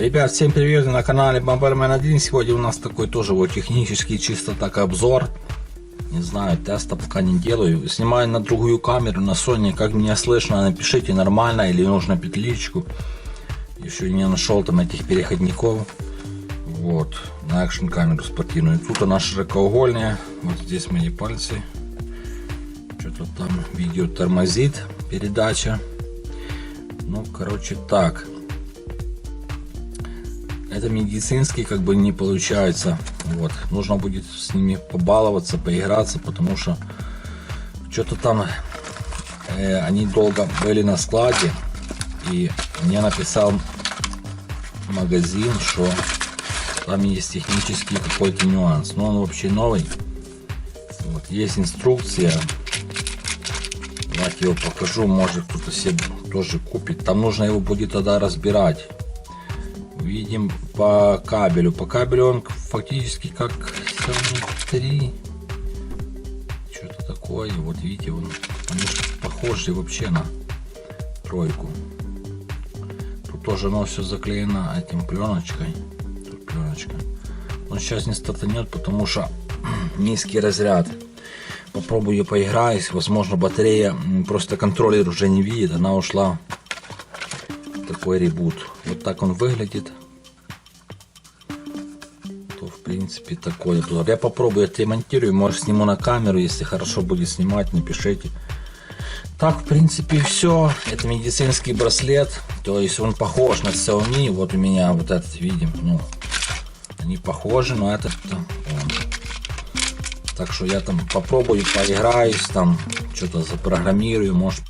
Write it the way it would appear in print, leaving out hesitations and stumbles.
Ребят, всем привет, на канале Bomberman 1. Сегодня у нас такой тоже вот технический чисто так обзор. Не знаю, теста пока не делаю. Снимаю на другую камеру, на Sony. Как меня слышно, напишите, нормально или нужно петличку. Еще не нашел там этих переходников. Вот, на экшн камеру спортивную. Тут она широкоугольная. Вот здесь мои пальцы. Что-то там видео тормозит, передача. Ну, короче, так. Это медицинский как бы не получается. Вот. Нужно будет с ними побаловаться, поиграться, потому что что-то там они долго были на складе. И мне написал магазин, что там есть технический какой-то нюанс. Но он вообще новый. Вот. Есть инструкция. Давайте его покажу. Может кто-то себе тоже купит. Там нужно его будет тогда разбирать. Видим по кабелю. По кабелю он фактически как Sony 3. Что-то такое. Вот видите, он похож вообще на тройку. Тут тоже оно все заклеено этим пленочкой. Тут пленочка. Он сейчас не стартанет, потому что низкий разряд. Попробую поиграюсь. Возможно, батарея, просто контроллер уже не видит. Она ушла. Такой ребут. Вот так он выглядит. То в принципе такой обзор. Я попробую отремонтирую, может сниму на камеру, если хорошо будет снимать, напишите. Так в принципе все. Это медицинский браслет. То есть он похож на Xiaomi. Вот у меня вот этот видим. Ну, они похожи, но этот он. Так что я там попробую, поиграюсь, там что-то запрограммирую, может